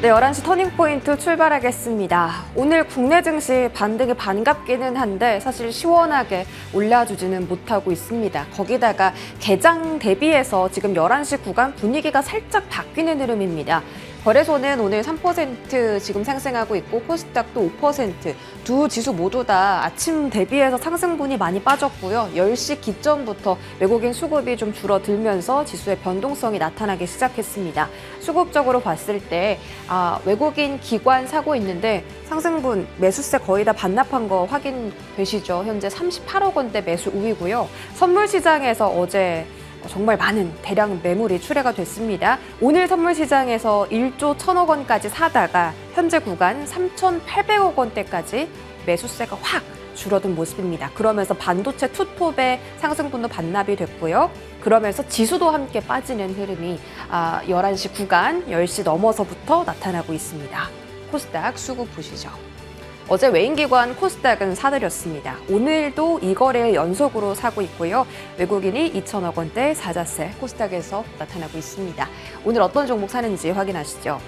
네, 11시 터닝포인트 출발하겠습니다. 오늘 국내 증시 반등이 반갑기는 한데 사실 시원하게 올라주지는 못하고 있습니다. 거기다가 개장 대비해서 지금 11시 구간 분위기가 살짝 바뀌는 흐름입니다. 거래소는 오늘 3% 지금 상승하고 있고 코스닥도 5%, 두 지수 모두 다 아침 대비해서 상승분이 많이 빠졌고요. 10시 기점부터 외국인 수급이 좀 줄어들면서 지수의 변동성이 나타나기 시작했습니다. 수급적으로 봤을 때 외국인 기관 사고 있는데 상승분 매수세 거의 다 반납한 거 확인되시죠? 현재 38억 원대 매수 우위고요. 선물 시장에서 어제 정말 많은 대량 매물이 출회가 됐습니다. 오늘 선물 시장에서 1조 1천억 원까지 사다가 현재 구간 3,800억 원대까지 매수세가 확 줄어든 모습입니다. 그러면서 반도체 투톱의 상승분도 반납이 됐고요. 그러면서 지수도 함께 빠지는 흐름이 11시 구간 10시 넘어서부터 나타나고 있습니다. 코스닥 수급 보시죠. 어제 외인기관 코스닥은 사들였습니다. 오늘도 이 거래일 연속으로 사고 있고요. 외국인이 2천억 원대 사자세 코스닥에서 나타나고 있습니다. 오늘 어떤 종목 사는지 확인하시죠.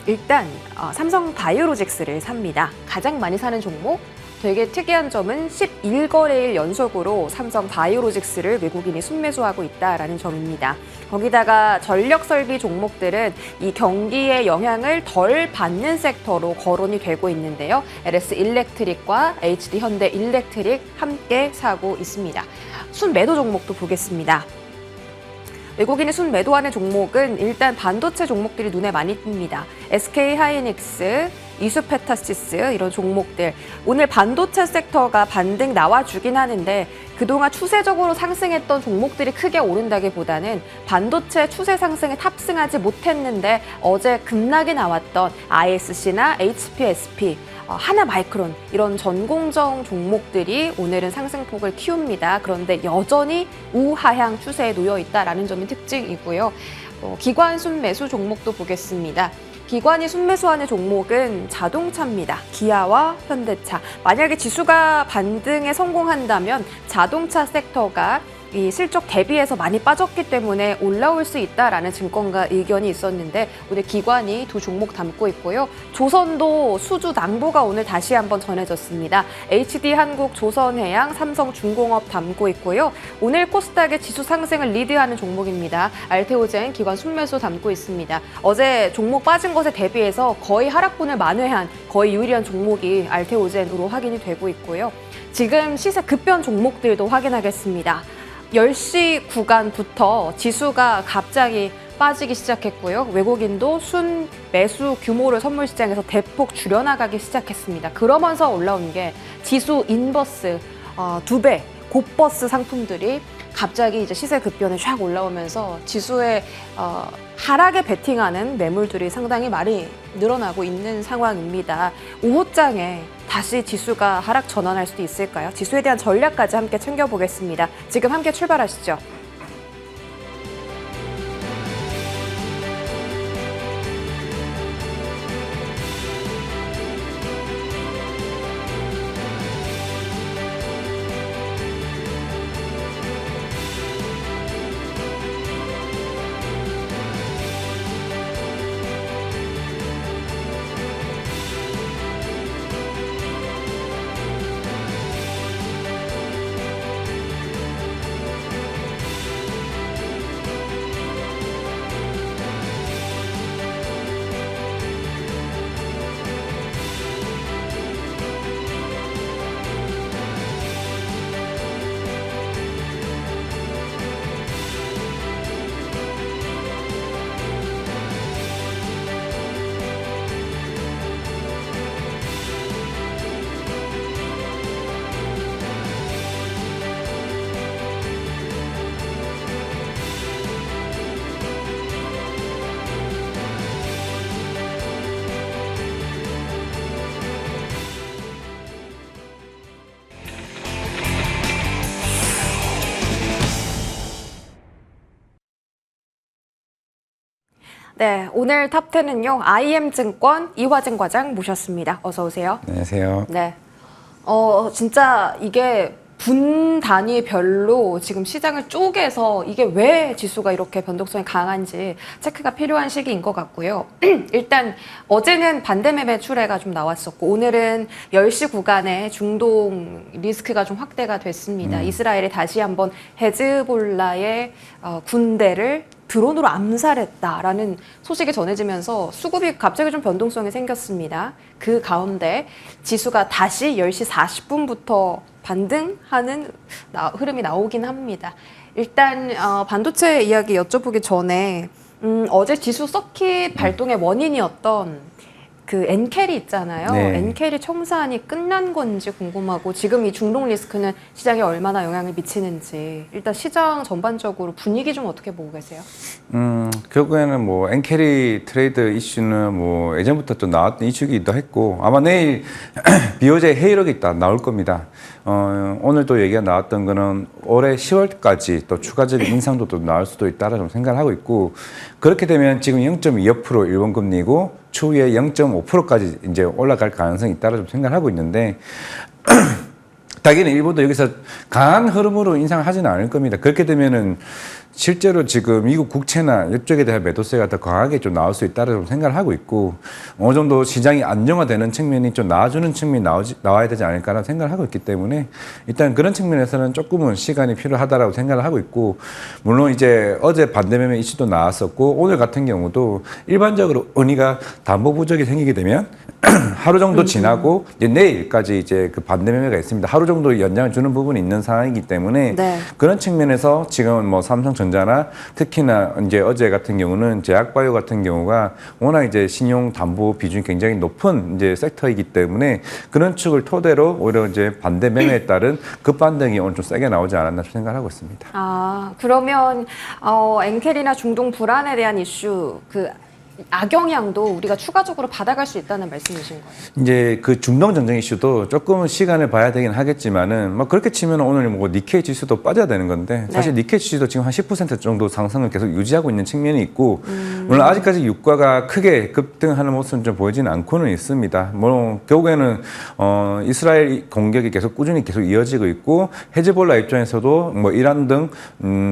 일단 삼성 바이오로직스를 삽니다. 가장 많이 사는 종목, 되게 특이한 점은 11거래일 연속으로 삼성 바이오로직스를 외국인이 순매수하고 있다는 점입니다. 거기다가 전력설비 종목들은 이 경기의 영향을 덜 받는 섹터로 거론이 되고 있는데요. LS 일렉트릭과 HD 현대 일렉트릭 함께 사고 있습니다. 순매도 종목도 보겠습니다. 외국인이 순매도하는 종목은 일단 반도체 종목들이 눈에 많이 띕니다. SK 하이닉스, 이수페타시스 이런 종목들. 오늘 반도체 섹터가 반등 나와주긴 하는데 그동안 추세적으로 상승했던 종목들이 크게 오른다기보다는 반도체 추세 상승에 탑승하지 못했는데 어제 급락이 나왔던 ISC나 HPSP, 하나마이크론 이런 전공정 종목들이 오늘은 상승폭을 키웁니다. 그런데 여전히 우하향 추세에 놓여 있다는 점이 특징이고요. 기관 순매수 종목도 보겠습니다. 기관이 순매수하는 종목은 자동차입니다. 기아와 현대차. 만약에 지수가 반등에 성공한다면 자동차 섹터가 이 실적 대비해서 많이 빠졌기 때문에 올라올 수 있다라는 증권가 의견이 있었는데 오늘 기관이 두 종목 담고 있고요. 조선도 수주 낭보가 오늘 다시 한번 전해졌습니다. HD한국, 조선해양, 삼성중공업 담고 있고요. 오늘 코스닥의 지수 상승을 리드하는 종목입니다. 알테오젠 기관 순매수 담고 있습니다. 어제 종목 빠진 것에 대비해서 거의 하락분을 만회한 거의 유리한 종목이 알테오젠으로 확인이 되고 있고요. 지금 시세 급변 종목들도 확인하겠습니다. 10시 구간부터 지수가 갑자기 빠지기 시작했고요. 외국인도 순 매수 규모를 선물 시장에서 대폭 줄여나가기 시작했습니다. 그러면서 올라온 게 지수 인버스 2배 곧버스 상품들이 갑자기 이제 시세 급변에 쫙 올라오면서 지수의 하락에 베팅하는 매물들이 상당히 많이 늘어나고 있는 상황입니다. 오후장에 다시 지수가 하락 전환할 수도 있을까요? 지수에 대한 전략까지 함께 챙겨보겠습니다. 지금 함께 출발하시죠. 네, 오늘 탑10은요. IM증권 이화증 과장 모셨습니다. 어서 오세요. 안녕하세요. 네. 진짜 이게 분 단위별로 지금 시장을 쪼개서 이게 왜 지수가 이렇게 변동성이 강한지 체크가 필요한 시기인 것 같고요. 일단 어제는 반대 매매 출회가 좀 나왔었고 오늘은 10시 구간에 중동 리스크가 좀 확대가 됐습니다. 이스라엘이 다시 한번 헤즈볼라의 군대를 드론으로 암살했다라는 소식이 전해지면서 수급이 갑자기 좀 변동성이 생겼습니다. 그 가운데 지수가 다시 10시 40분부터 반등하는 흐름이 나오긴 합니다. 일단 반도체 이야기 여쭤보기 전에 어제 지수 서킷 발동의 원인이었던 그 엔캐리 있잖아요. 네. 엔캐리 청산이 끝난 건지 궁금하고 지금 이 중동 리스크는 시장에 얼마나 영향을 미치는지 일단 시장 전반적으로 분위기 좀 어떻게 보고 계세요? 결국에는 뭐 엔캐리 트레이드 이슈는 뭐 예전부터 좀 나왔던 이슈이기도 했고 아마 내일 BOJ 회의록이 있다 나올 겁니다. 오늘 또 얘기가 나왔던 거는 올해 10월까지 또 추가적인 인상도 또 나올 수도 있다라 좀 생각을 하고 있고 그렇게 되면 지금 0.25% 일본 금리고 추후에 0.5%까지 이제 올라갈 가능성이 있다라 좀 생각을 하고 있는데 당연히 일본도 여기서 강한 흐름으로 인상을 하지는 않을 겁니다. 그렇게 되면은 실제로 지금 미국 국채나 이쪽에 대한 매도세가 더 강하게 좀 나올 수 있다고 생각을 하고 있고 어느 정도 시장이 안정화되는 측면이 좀 나아주는 측면이 나와야 되지 않을까라는 생각을 하고 있기 때문에 일단 그런 측면에서는 조금은 시간이 필요하다라고 생각을 하고 있고 물론 이제 어제 반대매매 이슈도 나왔었고 오늘 같은 경우도 일반적으로 은희가 담보 부족이 생기게 되면 하루 정도 지나고 이제 내일까지 이제 그 반대매매가 있습니다. 하루 정도 연장을 주는 부분이 있는 상황이기 때문에 네. 그런 측면에서 지금은 뭐 삼성전자나 특히나 이제 어제 같은 경우는 제약바이오 같은 경우가 워낙 이제 신용 담보 비중이 굉장히 높은 이제 섹터이기 때문에 그런 측을 토대로 오히려 이제 반대매매에 따른 급반등이 오늘 좀 세게 나오지 않았나 생각하고 있습니다. 아, 그러면 엔캐리나 중동 불안에 대한 이슈 그 악영향도 우리가 추가적으로 받아갈 수 있다는 말씀이신 거예요? 이제 그 중동 전쟁 이슈도 조금은 시간을 봐야 되긴 하겠지만은 뭐 그렇게 치면 오늘 뭐 니케이 지수도 빠져야 되는 건데 사실 니케이 지수도 지금 한 10% 정도 상승을 계속 유지하고 있는 측면이 있고 물론 아직까지 유가가 크게 급등하는 모습은 좀 보이지는 않고는 있습니다. 뭐 결국에는 이스라엘 공격이 계속 꾸준히 계속 이어지고 있고 헤즈볼라 입장에서도 뭐 이란 등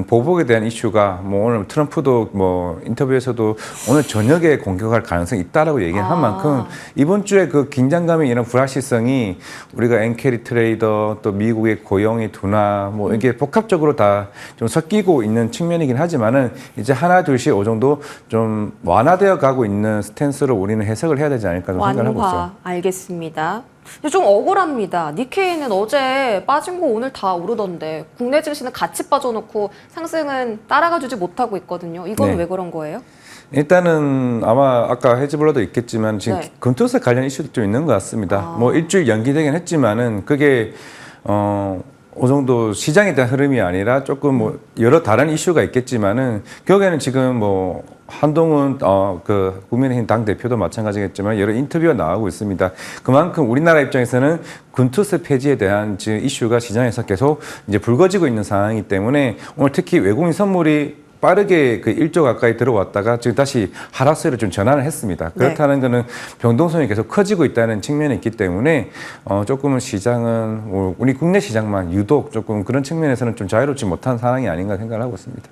보복에 대한 이슈가 뭐 오늘 트럼프도 뭐 인터뷰에서도 오늘 저녁에 공격할 가능성이 있다라고 얘기한 만큼 이번 주에 그 긴장감이 이런 불확실성이 우리가 엔캐리 트레이더 또 미국의 고용의 둔화 뭐 이게 복합적으로 다 좀 섞이고 있는 측면이긴 하지만은 이제 하나 둘씩 이 정도 좀 완화되어 가고 있는 스탠스로 우리는 해석을 해야 되지 않을까 생각을 하고 있어요. 알겠습니다. 근데 좀 억울합니다. 니케이는 어제 빠진 거 오늘 다 오르던데 국내 증시는 같이 빠져놓고 상승은 따라가주지 못하고 있거든요. 이건 네. 왜 그런 거예요? 일단은 아마 아까 헤즈볼라도 있겠지만 지금 네. 금토세 관련 이슈도 좀 있는 것 같습니다. 뭐 일주일 연기되긴 했지만은 그게 어느 정도 시장에 대한 흐름이 아니라 조금 뭐 여러 다른 이슈가 있겠지만은 결국에는 지금 뭐 한동훈 그 국민의힘 당 대표도 마찬가지겠지만 여러 인터뷰가 나오고 있습니다. 그만큼 우리나라 입장에서는 군투세 폐지에 대한 지금 이슈가 시장에서 계속 이제 불거지고 있는 상황이기 때문에 오늘 특히 외국인 선물이 빠르게 그 1조 가까이 들어왔다가 지금 다시 하락세로 좀 전환을 했습니다. 그렇다는 거는 변동성이 계속 커지고 있다는 측면이 있기 때문에 조금은 시장은 우리 국내 시장만 유독 조금 그런 측면에서는 좀 자유롭지 못한 상황이 아닌가 생각을 하고 있습니다.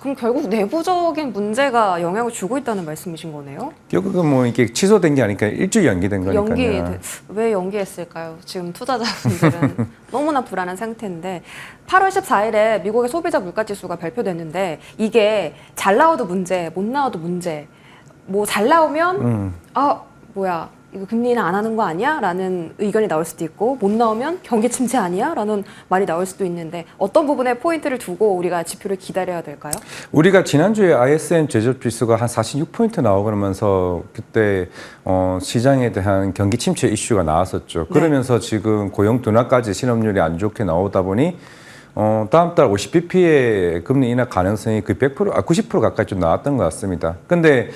그럼 결국 내부적인 문제가 영향을 주고 있다는 말씀이신 거네요? 결국은 뭐 이게 취소된 게 아니니까 일주일 연기된 거니까요. 왜 연기했을까요? 지금 투자자분들은 너무나 불안한 상태인데 8월 14일에 미국의 소비자 물가지수가 발표됐는데 이게 잘 나와도 문제, 못 나와도 문제. 뭐 잘 나오면 뭐야 이거 금리는 안 하는 거 아니야? 라는 의견이 나올 수도 있고 못 나오면 경기 침체 아니야? 라는 말이 나올 수도 있는데 어떤 부분에 포인트를 두고 우리가 지표를 기다려야 될까요? 우리가 지난주에 ISM 제조업 지수가 한 46포인트 나오고 그러면서 그때 시장에 대한 경기 침체 이슈가 나왔었죠. 그러면서 지금 고용 둔화까지 실업률이 안 좋게 나오다 보니 다음 달 50bp의 금리 인하 가능성이 90% 가까이 좀 나왔던 것 같습니다. 근데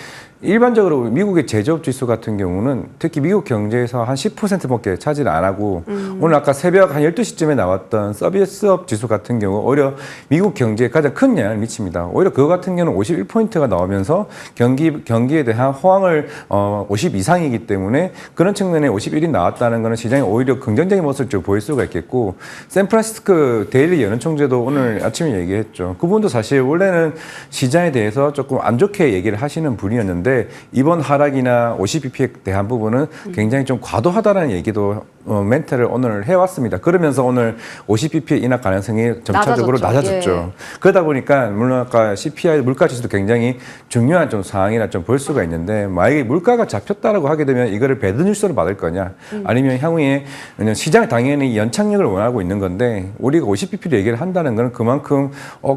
일반적으로 미국의 제조업 지수 같은 경우는 특히 미국 경제에서 한 10%밖에 차지를 안 하고 오늘 아까 새벽 한 12시쯤에 나왔던 서비스업 지수 같은 경우 오히려 미국 경제에 가장 큰 영향을 미칩니다. 오히려 그거 같은 경우는 51포인트가 나오면서 경기에 대한 호황을 50 이상이기 때문에 그런 측면에 51이 나왔다는 것은 시장이 오히려 긍정적인 모습을 좀 보일 수가 있겠고 샌프란시스코 데일리 연은총재도 오늘 아침에 얘기했죠. 그분도 사실 원래는 시장에 대해서 조금 안 좋게 얘기를 하시는 분이었는데 이번 하락이나 50bp에 대한 부분은 굉장히 좀 과도하다는 얘기도 멘트를 오늘 해왔습니다. 그러면서 오늘 50bp 인하 가능성이 점차적으로 낮아졌죠. 예. 그러다 보니까 물론 아까 CPI 물가지수도 굉장히 중요한 좀 상황이라 좀 볼 수가 있는데 만약에 물가가 잡혔다라고 하게 되면 이거를 배드뉴스로 받을 거냐 아니면 향후에 시장이 당연히 연착륙을 원하고 있는 건데 우리가 50bp로 얘기를 한다는 건 그만큼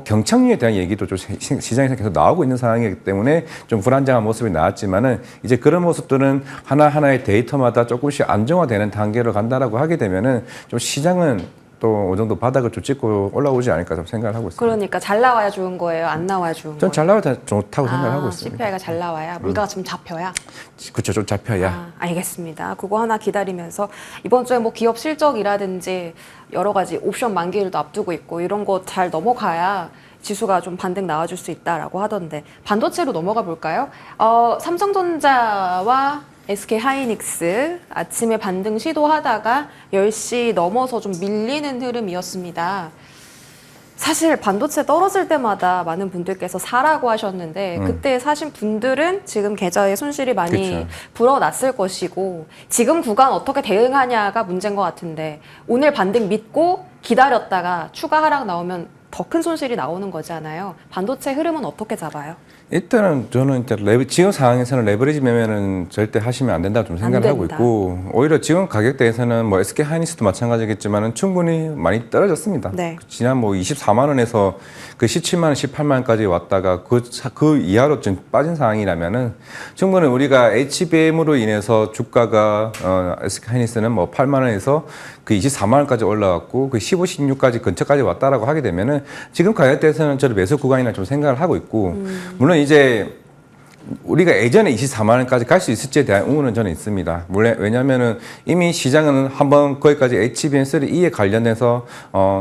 경착륙에 대한 얘기도 좀 시장에서 계속 나오고 있는 상황이기 때문에 좀 불안정한 모습이 나왔지만은 이제 그런 모습들은 하나하나의 데이터마다 조금씩 안정화되는 단계로 간다라고 하게 되면은 좀 시장은 또 어느 정도 바닥을 좀 찍고 올라오지 않을까 좀 생각을 하고 있습니다. 그러니까 잘 나와야 좋은 거예요? 안 나와야 좋은 거예요? 전 잘 나와야 좋다고 생각을 하고 있습니다. CPI가 잘 나와야? 물가가 좀 잡혀야? 그렇죠. 좀 잡혀야. 알겠습니다. 그거 하나 기다리면서 이번 주에 뭐 기업 실적이라든지 여러 가지 옵션 만기일도 앞두고 있고 이런 거 잘 넘어가야 지수가 좀 반등 나와줄 수 있다라고 하던데 반도체로 넘어가 볼까요? 삼성전자와 SK 하이닉스 아침에 반등 시도하다가 10시 넘어서 좀 밀리는 흐름이었습니다. 사실 반도체 떨어질 때마다 많은 분들께서 사라고 하셨는데 그때 사신 분들은 지금 계좌에 손실이 많이 그쵸. 불어났을 것이고 지금 구간 어떻게 대응하냐가 문제인 것 같은데 오늘 반등 믿고 기다렸다가 추가 하락 나오면 더 큰 손실이 나오는 거잖아요. 반도체 흐름은 어떻게 잡아요? 일단은 저는 지금 상황에서는 레버리지 매매는 절대 하시면 안 된다고 좀 생각을 하고 있고 오히려 지금 가격대에서는 뭐 SK 하이닉스도 마찬가지겠지만은 충분히 많이 떨어졌습니다. 네. 지난 뭐 24만 원에서 그 17만 원, 18만 원까지 왔다가 그 이하로 좀 빠진 상황이라면은 충분히 우리가 HBM으로 인해서 주가가 SK 하이닉스는 뭐 8만 원에서 그 24만 원까지 올라왔고 그 15, 16까지 근처까지 왔다라고 하게 되면은 지금 가격대에서는 저를 매수 구간이나 좀 생각을 하고 있고 물론 이제 우리가 예전에 24만 원까지 갈 수 있을지에 대한 의문은 저는 있습니다. 왜냐하면은 이미 시장은 한번 거기까지 HBM3E에 관련해서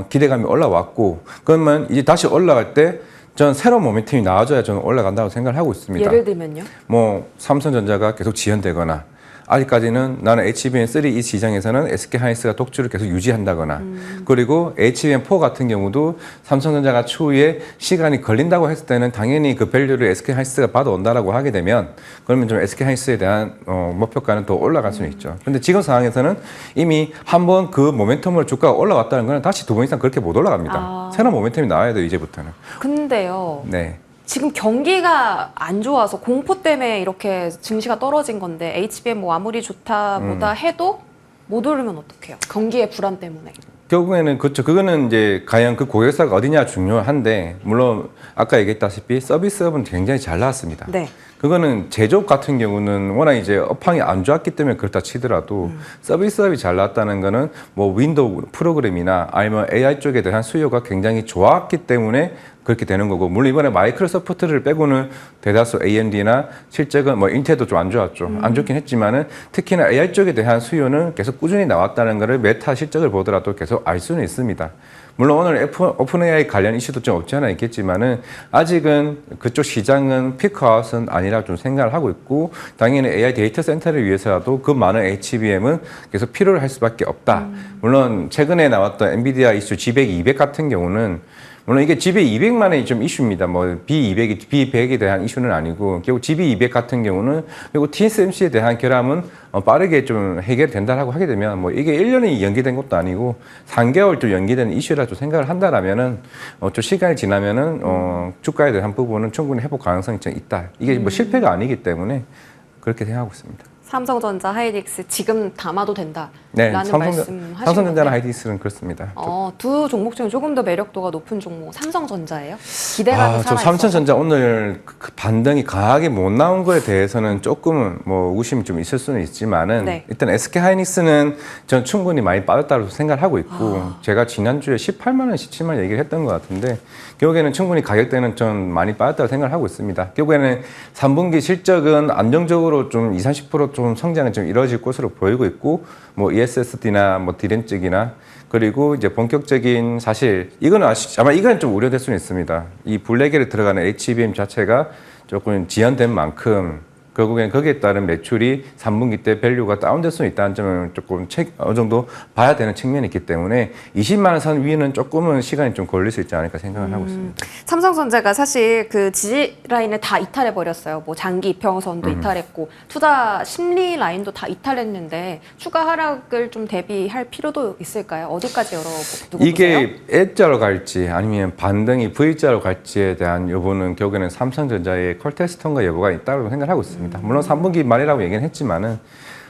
기대감이 올라왔고 그러면 이제 다시 올라갈 때 전 새로운 모멘텀이 나와줘야 저는 올라간다고 생각을 하고 있습니다. 예를 들면요? 뭐 삼성전자가 계속 지연되거나 아직까지는 나는 HBM3E 시장에서는 SK 하이닉스가 독주를 계속 유지한다거나 그리고 HBM4 같은 경우도 삼성전자가 추후에 시간이 걸린다고 했을 때는 당연히 그 밸류를 SK 하이닉스가 받아온다라고 하게 되면 그러면 좀 SK 하이닉스에 대한 목표가는 더 올라갈 수는 있죠. 근데 지금 상황에서는 이미 한번 그 모멘텀으로 주가가 올라왔다는 건 다시 두 번 이상 그렇게 못 올라갑니다. 새로운 모멘텀이 나와야 돼요, 이제부터는. 근데요. 네. 지금 경기가 안 좋아서 공포 때문에 이렇게 증시가 떨어진 건데 HBM 뭐 아무리 좋다 뭐다 해도 못 오르면 어떡해요? 경기의 불안 때문에. 결국에는 그렇죠. 그거는 이제 과연 그 고객사가 어디냐 중요한데 물론 아까 얘기했다시피 서비스업은 굉장히 잘 나왔습니다. 네. 그거는 제조업 같은 경우는 워낙 이제 업황이 안 좋았기 때문에 그렇다 치더라도 서비스업이 잘 나왔다는 거는 뭐 윈도우 프로그램이나 아니면 AI 쪽에 대한 수요가 굉장히 좋았기 때문에 그렇게 되는 거고 물론 이번에 마이크로소프트를 빼고는 대다수 AMD나 실적은 뭐 인텔도 좀 안 좋았죠. 안 좋긴 했지만은 특히나 AI 쪽에 대한 수요는 계속 꾸준히 나왔다는 거를 메타 실적을 보더라도 계속 알 수는 있습니다. 물론 오늘 오픈 AI 관련 이슈도 좀 없지 않아 있겠지만은 아직은 그쪽 시장은 피크아웃은 아니라 좀 생각을 하고 있고 당연히 AI 데이터 센터를 위해서라도 그 많은 HBM은 계속 필요를 할 수밖에 없다. 물론 최근에 나왔던 엔비디아 이슈 G100, 200 같은 경우는 물론 이게 GB200만의 좀 이슈입니다. 뭐 B100에 대한 이슈는 아니고 결국 GB200 같은 경우는 그리고 TSMC에 대한 결함은 빠르게 좀 해결된다라고 하게 되면 뭐 이게 1년이 연기된 것도 아니고 3개월 좀 연기된 이슈라고 생각을 한다라면은 좀 시간이 지나면은 주가에 대한 부분은 충분히 회복 가능성이 좀 있다. 이게 뭐 실패가 아니기 때문에 그렇게 생각하고 있습니다. 삼성전자, 하이닉스 지금 담아도 된다라는 네, 말씀하신 삼성전자나 건데. 하이닉스는 그렇습니다. 두 종목 중에 조금 더 매력도가 높은 종목 삼성전자예요? 기대감이 저 살아있어서. 삼성전자 오늘 그 반등이 강하게 못 나온 거에 대해서는 조금은 뭐 의심이 좀 있을 수는 있지만은 네. 일단 SK 하이닉스는 전 충분히 많이 빠졌다고 생각을 하고 있고 제가 지난주에 18만 원, 17만 원 얘기를 했던 것 같은데 결국에는 충분히 가격대는 좀 많이 빠졌다고 생각을 하고 있습니다. 결국에는 3분기 실적은 안정적으로 좀 20, 30% 좀 성장은 좀 이루어질 것으로 보이고 있고 뭐 ESSD나 뭐 디램 쪽이나 그리고 이제 본격적인 사실 이거는 아마 이건 좀 우려될 수는 있습니다. 이 블랙에 들어가는 HBM 자체가 조금 지연된 만큼 결국엔 거기에 따른 매출이 3분기 때 밸류가 다운될 수 있다는 점을 조금 어느 정도 봐야 되는 측면이 있기 때문에 20만 원 선 위는 조금은 시간이 좀 걸릴 수 있지 않을까 생각을 하고 있습니다. 삼성전자가 사실 그 지지 라인을 다 이탈해 버렸어요. 뭐 장기 이평선도 이탈했고 투자 심리 라인도 다 이탈했는데 추가 하락을 좀 대비할 필요도 있을까요? 어디까지 두고 보세요? 이게 L자로 갈지 아니면 반등이 V자로 갈지에 대한 여부는 결국에는 삼성전자의 컬테스트 통과 여부가 있다고 생각하고 있습니다. 물론 3분기 말이라고 얘기는 했지만은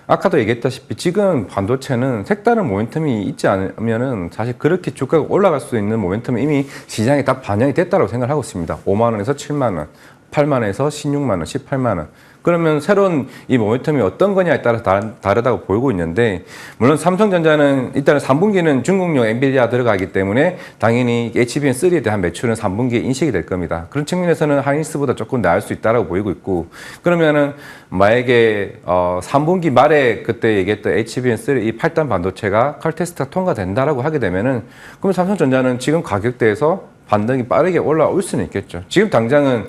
아까도 얘기했다시피 지금 반도체는 색다른 모멘텀이 있지 않으면은 사실 그렇게 주가가 올라갈 수 있는 모멘텀은 이미 시장에 다 반영이 됐다고 생각하고 있습니다. 5만 원에서 7만 원, 8만 원에서 16만 원, 18만 원. 그러면 새로운 이 모멘텀이 어떤 거냐에 따라 다르다고 보이고 있는데 물론 삼성전자는 일단은 3분기는 중국용 엔비디아 들어가기 때문에 당연히 HBM3에 대한 매출은 3분기에 인식이 될 겁니다. 그런 측면에서는 하이닉스보다 조금 나을 수 있다고 보이고 있고 그러면은 만약에 3분기 말에 그때 얘기했던 HBM3 이 8단 반도체가 컬테스트가 통과된다라고 하게 되면은 그러면 삼성전자는 지금 가격대에서 반등이 빠르게 올라올 수는 있겠죠. 지금 당장은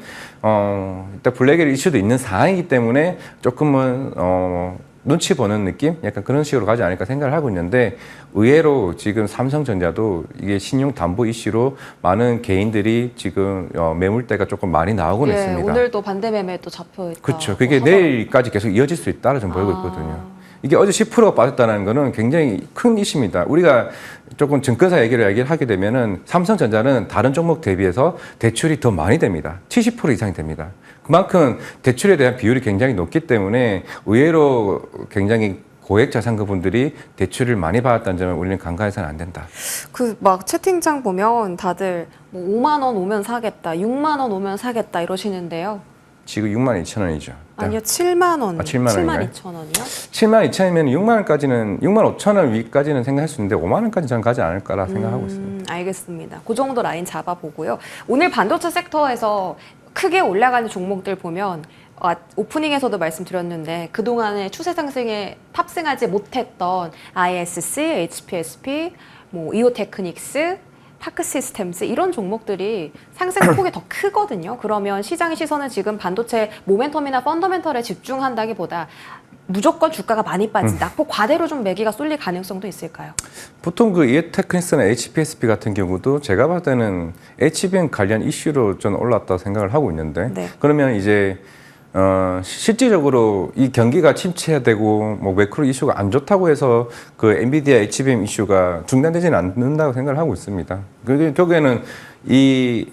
일단 블랙의 이슈도 있는 상황이기 때문에 조금은 눈치 보는 느낌? 약간 그런 식으로 가지 않을까 생각을 하고 있는데 의외로 지금 삼성전자도 이게 신용 담보 이슈로 많은 개인들이 지금 매물대가 조금 많이 나오고 있습니다. 오늘도 반대 매매도 잡혀 있다. 그렇죠. 그게 내일까지 계속 이어질 수 있다고 좀 보이고 있거든요. 이게 어제 10%가 빠졌다는 거는 굉장히 큰 이슈입니다. 우리가 조금 증권사 얘기를 하게 되면은 삼성전자는 다른 종목 대비해서 대출이 더 많이 됩니다. 70% 이상이 됩니다. 그만큼 대출에 대한 비율이 굉장히 높기 때문에 의외로 굉장히 고액 자산가분들이 대출을 많이 받았다는 점을 우리는 간과해서는 안 된다. 그 막 채팅창 보면 다들 뭐 5만 원 오면 사겠다, 6만 원 오면 사겠다 이러시는데요. 지금 6만 2천 원이죠. 아니요, 7만 원. 7만 7만 2천 원이요? 7만 2천이면 6만 원까지는 6만 5천 원 위까지는 생각할 수 있는데 5만 원까지 저는 가지 않을 거라 생각하고 있습니다. 알겠습니다. 그 정도 라인 잡아보고요. 오늘 반도체 섹터에서 크게 올라가는 종목들 보면 오프닝에서도 말씀드렸는데 그동안의 추세 상승에 탑승하지 못했던 ISC, HPSP, 뭐 이오테크닉스, 파크 시스템스 이런 종목들이 상승폭이 더 크거든요. 그러면 시장의 시선은 지금 반도체 모멘텀이나 펀더멘털에 집중한다기보다 무조건 주가가 많이 빠진다. 낙폭 과대로 좀 매기가 쏠릴 가능성도 있을까요? 보통 그 이오테크닉스나 HPSP 같은 경우도 제가 봤을 때는 HBM 관련 이슈로 좀 올랐다고 생각을 하고 있는데 네. 그러면 이제 실질적으로 이 경기가 침체되고 뭐 매크로 이슈가 안 좋다고 해서 그 엔비디아 HBM 이슈가 중단되지는 않는다고 생각을 하고 있습니다. 결국에는 이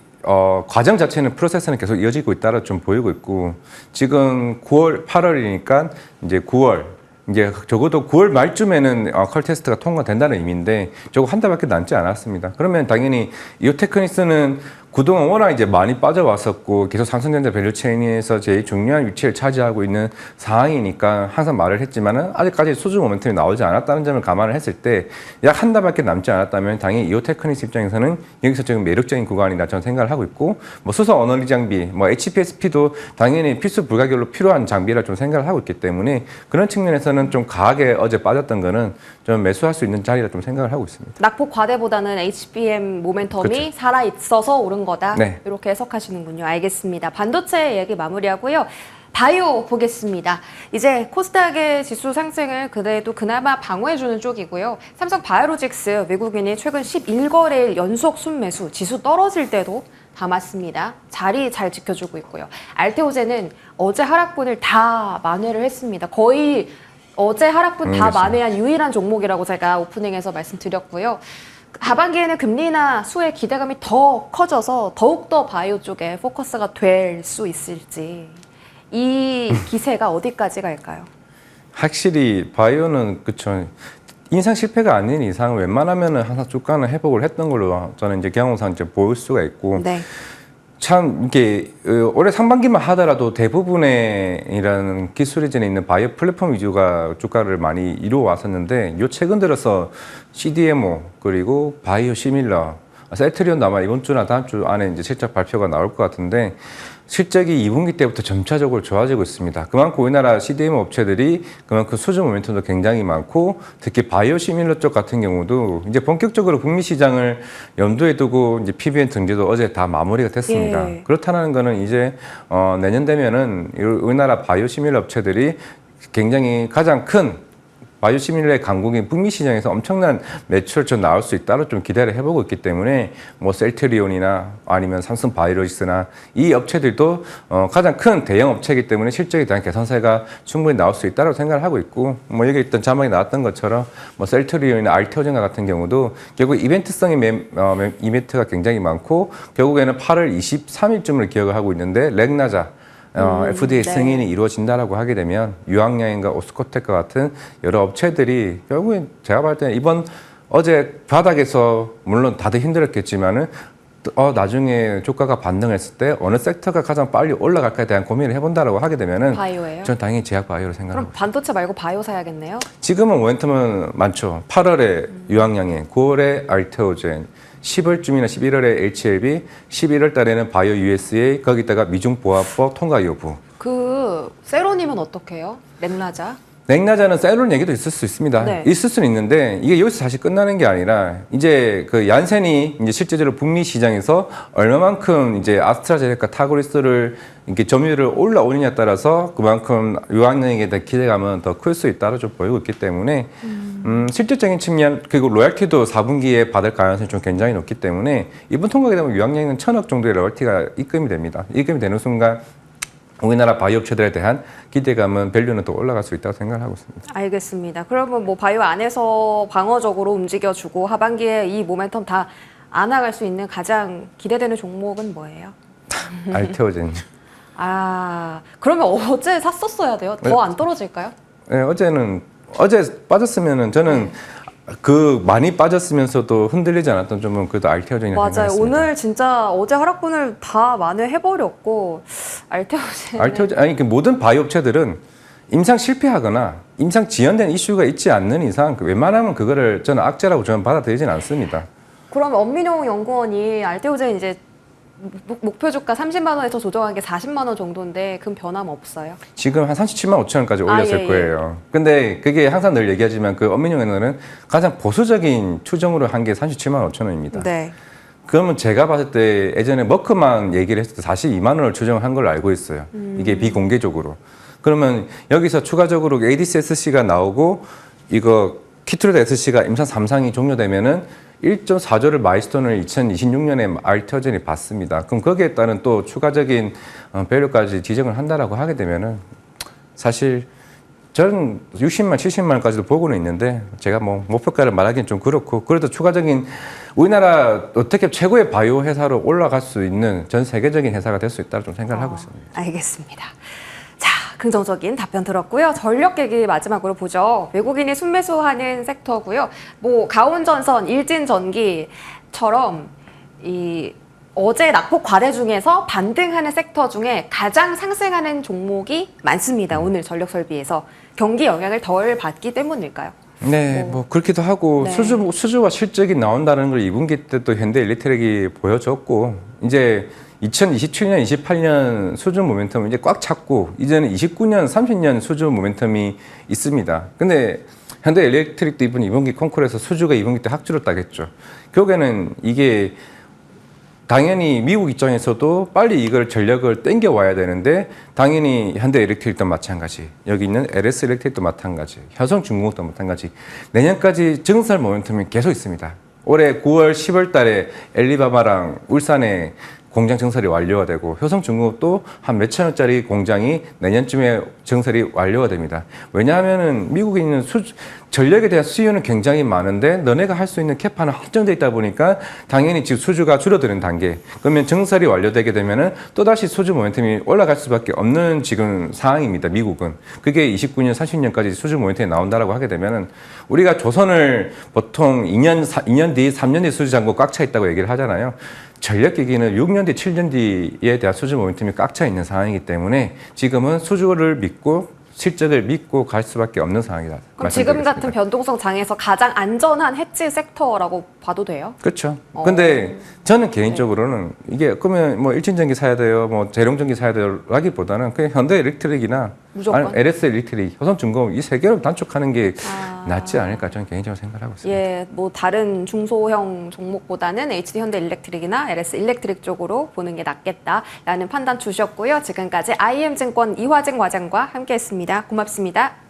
과정 자체는 프로세스는 계속 이어지고 있다라 좀 보이고 있고 지금 9월, 8월이니까 이제 9월 이제 적어도 9월 말쯤에는 컬테스트가 통과된다는 의미인데 저거 한 달밖에 남지 않았습니다. 그러면 당연히 이오테크닉스는 그동안 워낙 이제 많이 빠져왔었고 계속 삼성전자 밸류체인에서 제일 중요한 위치를 차지하고 있는 상황이니까 항상 말을 했지만은 아직까지 수주 모멘텀이 나오지 않았다는 점을 감안을 했을 때 약 한 달밖에 남지 않았다면 당연히 이오테크닉스 입장에서는 여기서 지금 매력적인 구간이다 저는 생각을 하고 있고 뭐 수소 어너리 장비, 뭐 HPSP도 당연히 필수 불가결로 필요한 장비라 좀 생각을 하고 있기 때문에 그런 측면에서는 좀 강하게 어제 빠졌던 거는 좀 매수할 수 있는 자리라 좀 생각을 하고 있습니다. 낙폭 과대보다는 HBM 모멘텀이 그렇죠. 살아 있어서 오른 거다. 네. 이렇게 해석하시는군요. 알겠습니다. 반도체 얘기 마무리하고요. 바이오 보겠습니다. 이제 코스닥의 지수 상승을 그래도 그나마 방어해주는 쪽이고요. 삼성 바이오로직스 외국인이 최근 11거래일 연속 순매수, 지수 떨어질 때도 담았습니다. 자리 잘 지켜주고 있고요. 알테오제는 어제 하락분을 다 만회를 했습니다. 거의 어제 하락분 다 그렇죠. 만회한 유일한 종목이라고 제가 오프닝에서 말씀드렸고요. 하반기에는 금리나 수의 기대감이 더 커져서 더욱더 바이오 쪽에 포커스가 될 수 있을지 이 기세가 어디까지 갈까요? 확실히 바이오는 그쵸. 인상 실패가 아닌 이상 웬만하면은 항상 주가는 회복을 했던 걸로 저는 이제 경험상 이제 보일 수가 있고 네. 참 이게 올해 상반기만 하더라도 대부분의 이런 기술이전에 있는 바이오 플랫폼 위주가 주가를 많이 이루어 왔었는데 요 최근 들어서 CDMO 그리고 바이오 시밀러 셀트리온도 아마 이번 주나 다음 주 안에 이제 실적 발표가 나올 것 같은데 실적이 2분기 때부터 점차적으로 좋아지고 있습니다. 그만큼 우리나라 CDMO 업체들이 그만큼 수주 모멘텀도 굉장히 많고 특히 바이오 시밀러 쪽 같은 경우도 이제 본격적으로 북미 시장을 염두에 두고 이제 PBN 등재도 어제 다 마무리가 됐습니다. 예. 그렇다는 거는 이제 내년 되면은 우리나라 바이오 시밀러 업체들이 굉장히 가장 큰 바이오시밀러의 강국인 북미 시장에서 엄청난 매출을 좀 나올 수 있다로 좀 기대를 해보고 있기 때문에 뭐 셀트리온이나 아니면 삼성 바이오로직스나 이 업체들도 가장 큰 대형 업체이기 때문에 실적에 대한 개선세가 충분히 나올 수 있다고 생각을 하고 있고 뭐 여기 있던 자막에 나왔던 것처럼 뭐 셀트리온이나 알테오젠과 같은 경우도 결국 이벤트성의 이벤트가 굉장히 많고 결국에는 8월 23일쯤을 기억을 하고 있는데 렉나자 FDA 네. 승인이 이루어진다라고 하게 되면 유황여행과 오스코텍과 같은 여러 업체들이 결국엔 제가 봤을 때는 이번 어제 바닥에서 물론 다들 힘들었겠지만은 나중에 주가가 반등했을 때 어느 섹터가 가장 빨리 올라갈까에 대한 고민을 해본다라고 하게 되면은 바이오예요? 전 당연히 제약 바이오로 생각합니다. 그럼 반도체 말고 바이오 사야겠네요. 지금은 모멘텀은 많죠. 8월에 유황여행, 9월에 알테오젠, 10월쯤이나 11월에 HLB, 11월 달에는 바이오 USA, 거기다가 미중 보합법 통과 여부. 그 세로님은 어떻게 해요? 렉나자? 넥나자는 셀론 얘기도 있을 수 있습니다. 네. 있을 수는 있는데 이게 여기서 사실 끝나는 게 아니라 이제 그 얀센이 이제 실제적으로 북미 시장에서 얼마만큼 이제 아스트라제네카 타고리스를 이렇게 점유율을 올라오느냐에 따라서 그만큼 유한량에 대한 기대감은 더 클 수 있다고 좀 보이고 있기 때문에 실질적인 측면 그리고 로열티도 4분기에 받을 가능성이 좀 굉장히 높기 때문에 이번 통과하게 되면 유한량은 1,000억 정도의 로열티가 입금이 됩니다. 입금이 되는 순간 우리나라 바이오 업체들에 대한 기대감은 밸류는 더 올라갈 수 있다고 생각을 하고 있습니다. 알겠습니다. 그러면 뭐 바이오 안에서 방어적으로 움직여주고 하반기에 이 모멘텀 다 안아갈 수 있는 가장 기대되는 종목은 뭐예요? 알테오젠. 아, 그러면 어제 샀었어야 돼요? 더 안 떨어질까요? 네, 어제 빠졌으면은 저는 그 많이 빠졌으면서도 흔들리지 않았던 점은 그래도 알테오젠이라고 맞아요. 생각했습니다. 오늘 진짜 어제 하락분을 다 만회해버렸고 알테오젠 아니 그 모든 바이오 업체들은 임상 실패하거나 임상 지연된 이슈가 있지 않는 이상 웬만하면 그거를 저는 악재라고 저는 받아들이진 않습니다. 그러면 엄민용 연구원이 알테오젠 이제 목표 주가 30만 원에서 조정한 게 40만 원 정도인데 그건 변함 없어요? 지금 한 37만 5천 원까지 올렸을 예. 거예요. 근데 그게 항상 늘 얘기하지만 그 엄민용에는 가장 보수적인 추정으로 한 게 37만 5천 원입니다. 네. 그러면 제가 봤을 때 예전에 머크만 얘기를 했을 때 42만 원을 추정한 걸로 알고 있어요. 이게 비공개적으로. 그러면 여기서 추가적으로 ADC-SC가 나오고 이거 키트로드 SC가 임상 3상이 종료되면은 1.4조를 마일스톤을 2026년에 알테오젠이 받습니다. 그럼 거기에 따른 또 추가적인 밸류까지 지정을 한다라고 하게 되면은 사실 저는 60만, 70만까지도 보고는 있는데 제가 뭐 목표가를 말하기는 좀 그렇고 그래도 추가적인 우리나라 어떻게 최고의 바이오 회사로 올라갈 수 있는 전 세계적인 회사가 될 수 있다고 좀 생각을 하고 있습니다. 알겠습니다. 자, 긍정적인 답변 들었고요. 전력 얘기 마지막으로 보죠. 외국인이 순매수하는 섹터고요. 뭐 가온전선, 일진전기처럼 이 어제 낙폭 과대 중에서 반등하는 섹터 중에 가장 상승하는 종목이 많습니다. 오늘 전력설비에서 경기 영향을 덜 받기 때문일까요? 네, 뭐 그렇기도 하고 네. 수주와 실적이 나온다는 걸 2분기 때 또 현대일렉트릭이 보여줬고 이제 2027년, 28년 수주 모멘텀은 이제 꽉 찼고 이제는 29년, 30년 수주 모멘텀이 있습니다. 근데 현대일렉트릭도 이번 2분기 콩쿠르에서 수주가 2분기 때 학주로 따겠죠. 결국에는 이게 당연히 미국 입장에서도 빨리 이걸 전력을 땡겨 와야 되는데 당연히 현대일렉트릭도 마찬가지, 여기 있는 LS일렉트릭도 마찬가지, 효성중공업도 마찬가지 내년까지 증설 모멘텀이 계속 있습니다. 올해 9월, 10월 달에 엘리바바랑 울산에 공장 증설이 완료가 되고 효성중공업도 한 몇천 원짜리 공장이 내년쯤에 증설이 완료가 됩니다. 왜냐하면은 미국에 있는 전력에 대한 수요는 굉장히 많은데 너네가 할 수 있는 캐파는 한정돼 있다 보니까 당연히 지금 수주가 줄어드는 단계. 그러면 증설이 완료되게 되면은 또다시 수주 모멘텀이 올라갈 수밖에 없는 지금 상황입니다. 미국은. 그게 29년, 30년까지 수주 모멘텀이 나온다라고 하게 되면은 우리가 조선을 보통 2년 뒤, 3년 뒤 수주 잔고 꽉 차 있다고 얘기를 하잖아요. 전력기기는 6년 뒤, 7년 뒤에 대한 수주 모멘텀이 꽉 차 있는 상황이기 때문에 지금은 수주를 믿고 실적을 믿고 갈 수밖에 없는 상황이다. 그럼 지금 같은 변동성 장에서 가장 안전한 해지 섹터라고 봐도 돼요? 그렇죠. 근데 저는 개인적으로는 이게 그러면 뭐 일진전기 사야 돼요, 뭐 재룡전기 사야 돼요라기보다는 그냥 현대일렉트릭이나 무조건? 아니, LS일렉트릭, 효성중공업 이 세 개를 단축하는 게 낫지 않을까 저는 개인적으로 생각하고 있습니다. 예, 뭐 다른 중소형 종목보다는 HD 현대일렉트릭이나 LS일렉트릭 쪽으로 보는 게 낫겠다라는 판단 주셨고요. 지금까지 IM증권 이화진 과장과 함께했습니다. 고맙습니다.